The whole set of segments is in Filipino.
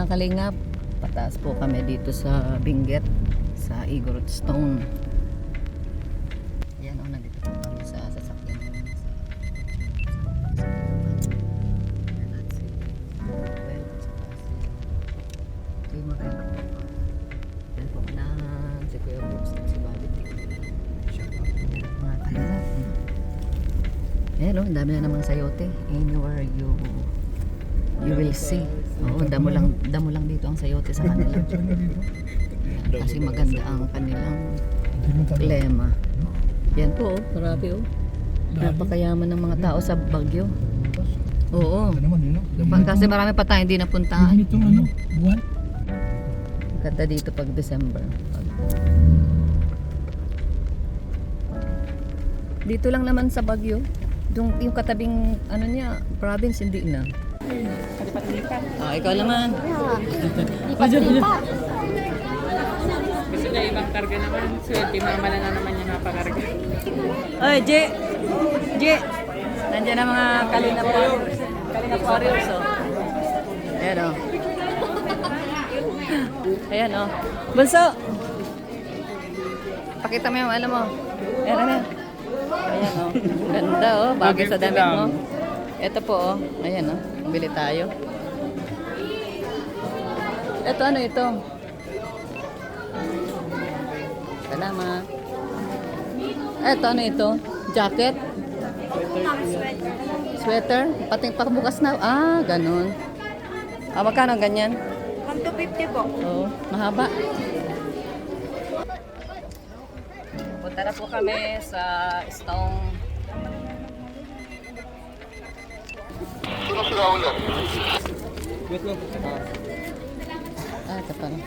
mga kalingap, pataas po kami dito sa Benguet, sa Igorot Stone. Yan o, nandito po kami sa sasakyan. Ito yung mga kalingap. Yan po na si Kuya Brooks at si Bobby. Mga kalingap. Ayan o, ang dami na namang sayote. Anywhere you will see. Oo, damo lang dito ang sayote sa kanila. Ayan, kasi maganda ang kanilang klema. Yan po, marami napakayaman ng mga tao sa Baguio. Oo. Kasi marami pa tayo hindi napuntahan. Buwan? Ganda dito pag December. Dito lang naman sa Baguio. Yung katabing ano niya, province hindi na. Ikaw naman. Lipat-lipat. Gusto niya ibang karga naman. Swerte mama na naman niya napakarga. Oy, J. Nandiyan ang mga Kalingap warriors. Ayan o. Ayan o. Bunso! Pakita mo yung alam mo. Ayan. Ayan o. Ganda o. Bagay sa damit mo. Ito po o. Ayan o. Bili tayo. Ito ano ito? Salamat. Ito ano ito? Jacket? Sweater? Pati pagbukas na. Ganun. Magkano ganyan? 1,250 po. Oo, mahaba. Punta na po kami sa Stone. Ito pala.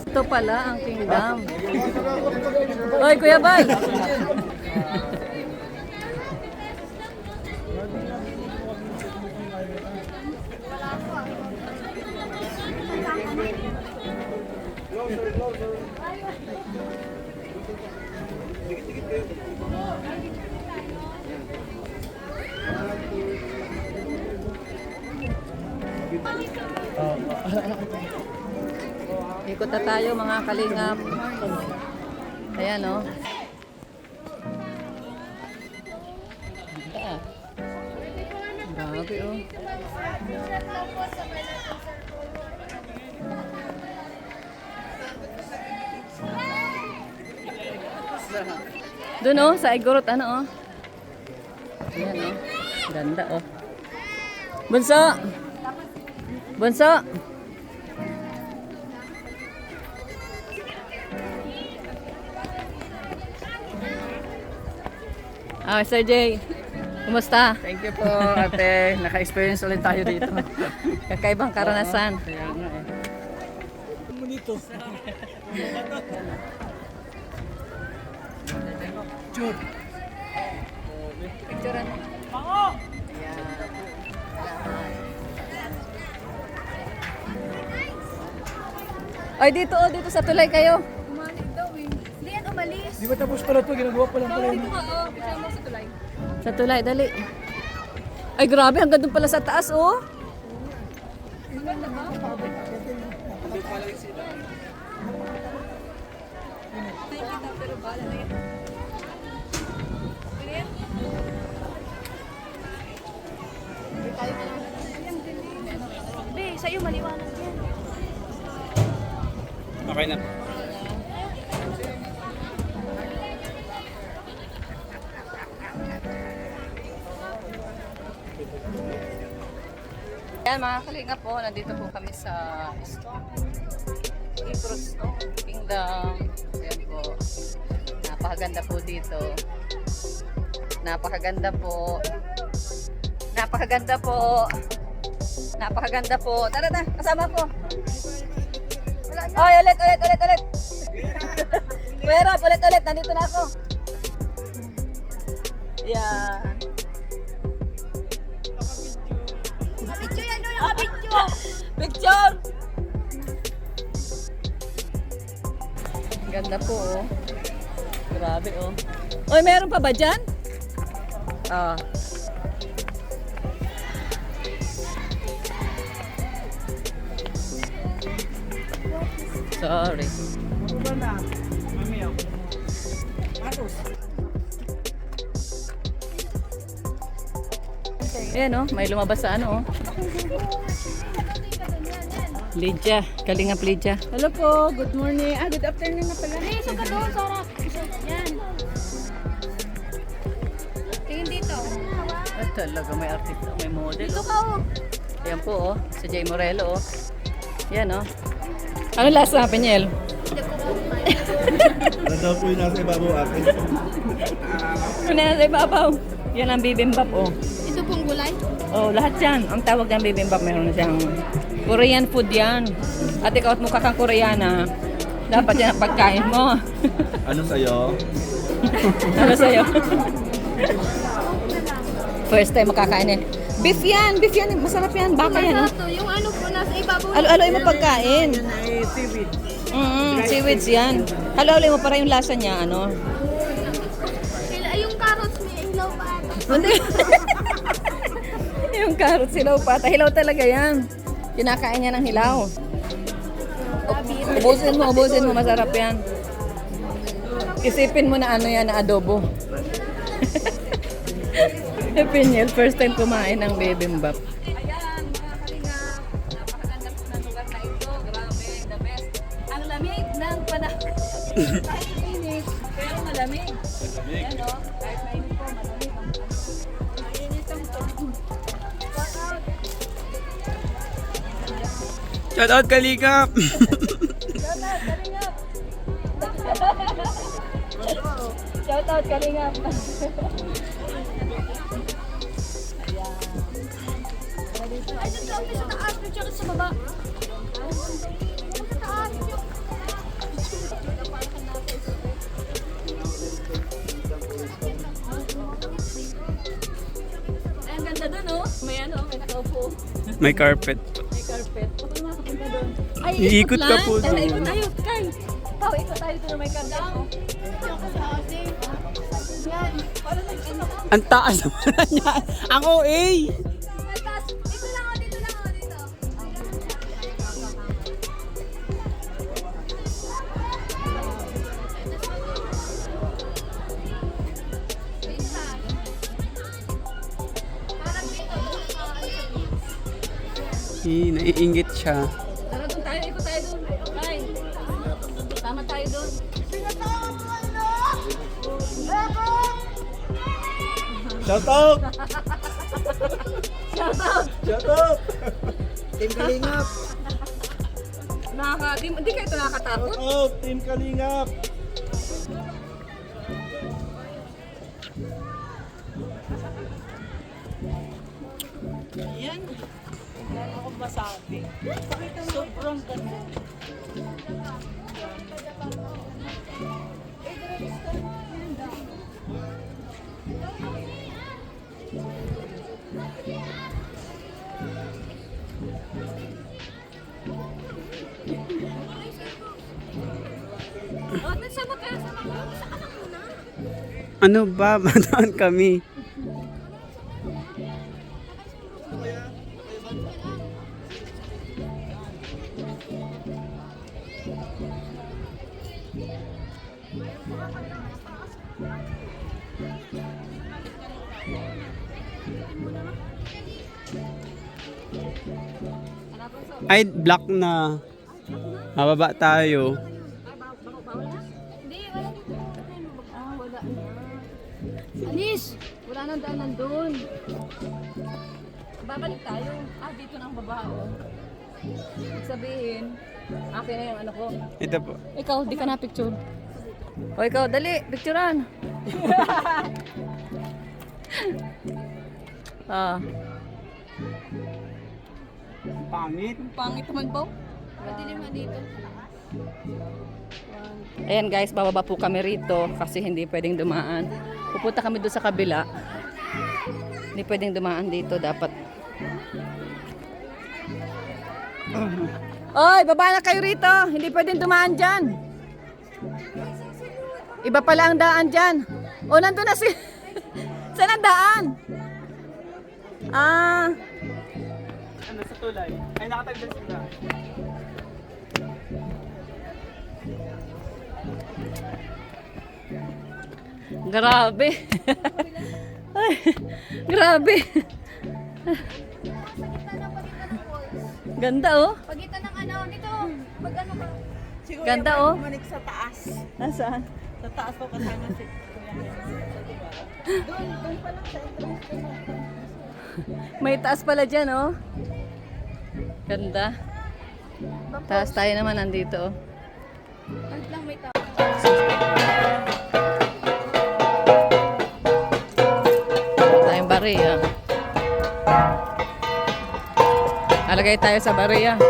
Ito pala ang kingdom. Oy, Kuya Bay! Ikot na tayo mga kalingap. Ayan o. Grabe o. Doon o, sa Igorot ano o. Ayan o. Ganda o. Bunso! Bunso! Sir Jay, kumusta? Thank you po ate. Naka-experience ulit tayo dito. Kakaibang karanasan. Kaya nga eh. Dito. Chut. Picturean mo. Ay, dito sa tulay kayo. Umalis daw eh. Hindi yan umalis. Di ba tapos pala ito? Ginagawa pa lang pala yun. Dito nga oh. Bisa mo sa tulay. Sa tulay, dali. Ay, grabe, hanggang doon pala sa taas, oh. Maganda ba? Nakikita pero bala na yan. Ano yan? Be, sa'yo maliwanag yan. Okay na. Ayan mga kalingap po, nandito po kami sa Igorot Stone Kingdom. Ayan po. Napakaganda po dito. Napakaganda po. Napakaganda po. Napakaganda po. Tara na, kasama po. Oy, ulit. Kuya Rob, ulit. Nandito na ako. Yan. Picture yan doon, nakapicture! Picture! Ganda po, oh. Grabe, oh. Oy, meron pa ba dyan? Ah. Sorry. Ayan oh, may lumabas sa ano oh. Lydia, Kalingap Lydia. Hello po, good morning. Good afternoon na pala. Hey, isa ka doon, Sarah. Yan. Tingin dito. At talaga may artista, may model Dito oh. ka, oh. Ayan po oh, si Jay Morello oh. Yan oh. Ano lasa, Penyel? Ano daw po yung nasa ibabaw akin? Ano nasa ibabaw? Yan ang bibimbap oh. Ito pong gulay. Oh, lahat yan. Ang tawag ng bibimbap, meron siyang Korean food yan. At ikaw at mukha kang Koreana, dapat yan ang pagkain mo. Ano sa'yo? Ano sa'yo? First time makakain eh. Beef yan, masarap yan, baka yan. Masarap to. Yung ano po, nasa ibabaw. Alo-aloy mo pagkain. Seaweeds yan. Halo-aloy mo para yung lasa niya, ano. Ay, yung carrots may ilaw pa ata. Hindi. Yung carrot, hilaw pata. Hilaw talaga yan. Kinakain niya ng hilaw. Ubusin mo, masarap yan. Isipin mo na ano yan, na adobo. Pinyel, first time kumain ng bibimbap. Ayan, mga kalingap. Napakaganda po ng lugar na ito. Grabe, the best. Ang lamig ng panahon. Kahit init, pero malamig. Ayan o, kahit mainit po, malamig. Mainit ang panahon. Shout out Kalingap! Shout out, Kalingap. Ay, sa taas, sa taas. Picture sa baba. Sa taas. Ay, ang ganda dun, oh. May ano, may nakaupo. May carpet. May carpet. Huwag mo makapunta dun. Ay, Iikot ka lang. po Tara, dun. ikot tayo. Kay. Pao, ikot tayo dun na may carpet. Oh. Yan. Ang taas naman niya. Ang OA! Ay, taas. Dito lang, oh, dito lang, oh, dito. Parang dito. Naiingit siya. Tara dun tayo, ikot tayo dun. Kay. Tama tayo dun. Shout out! Shout out. Shout out! Team Kalingap! Hindi kayo ito nakakatakot. Shout out! Team Kalingap! Yan. Yan ako masabi. Sobrang ganda. Oh, nasama ka. Sama ka. Saan ka muna? Ano ba? Mataan kami. Ay, black na. Mababa tayo. Hindi, wala dito. Wala na. Alis! Wala nang daanan doon. Babalik tayo. Dito na ang babao. Ibig sabihin, akin na yung ano ko. Ito po. Ikaw, di ka na picture. O ikaw, dali, picturean. Pangit. Pangit naman po. Madilim na dito. Ayan guys, bababa po kami rito kasi hindi pwedeng dumaan. Pupunta kami doon sa kabila. Hindi pwedeng dumaan dito, dapat. Oy, baba na kayo rito. Hindi pwedeng dumaan dyan. Iba pala ang daan dyan. O, nandun na si... Saan ang daan? Ano sa tulay? Ay, nakatagdas sila. Grabe. Ay, grabe. Ganda oh. Pagitan ng ano, dito. Pag ano ka. Ganda oh. Manik sa taas. Nasaan? Sa taas po kasama si Doon pa lang sa entrance. May taas pala dyan oh. Ganda. Taas tayo naman nandito oh. Ang lang may tao. Tayong bariya. Alagay tayo sa bariya.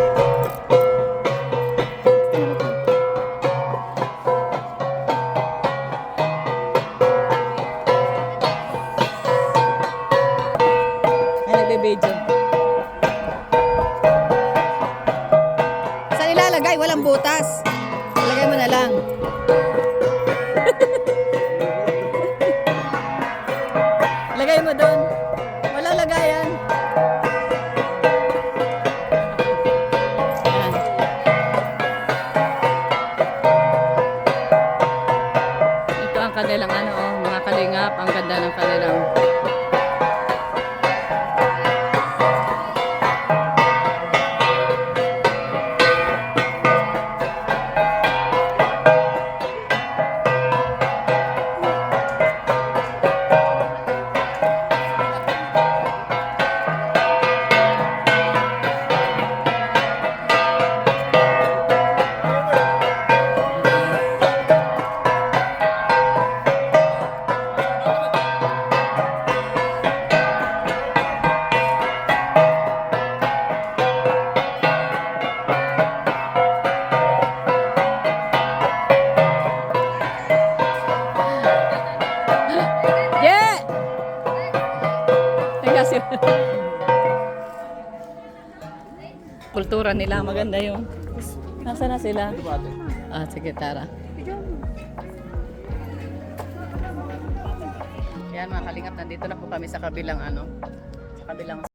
Ay, nagbe-video. Saan ilalagay? Walang butas. Ilagay mo na lang. Lagay mo doon. Walang lagayan. Yan. Ito ang kanilang ano, oh, mga kalingap. Ang ganda ng kanilang. Yeah! Teka siya. Kultura nila, maganda yun. Nasaan na sila? Ah, sige, tara. Yan mga kalingap, nandito na po kami sa kabilang ano, sa kabilang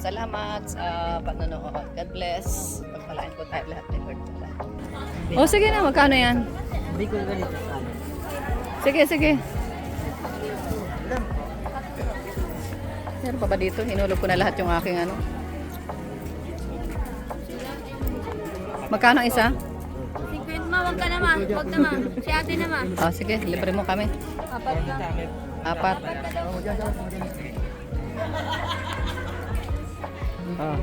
Salamat sa panonood. God bless. Pagpalaan po tayo lahat ng Lord. Oh, sige na. Magkano yan? Sige, sige. Meron pa ba dito? Hinulog ko na lahat yung aking ano. Magkano isa? Secret ma, wag ka naman. Wag naman. Si ate naman. Oh, sige. Libre mo kami. Apat na. Apat. Oh.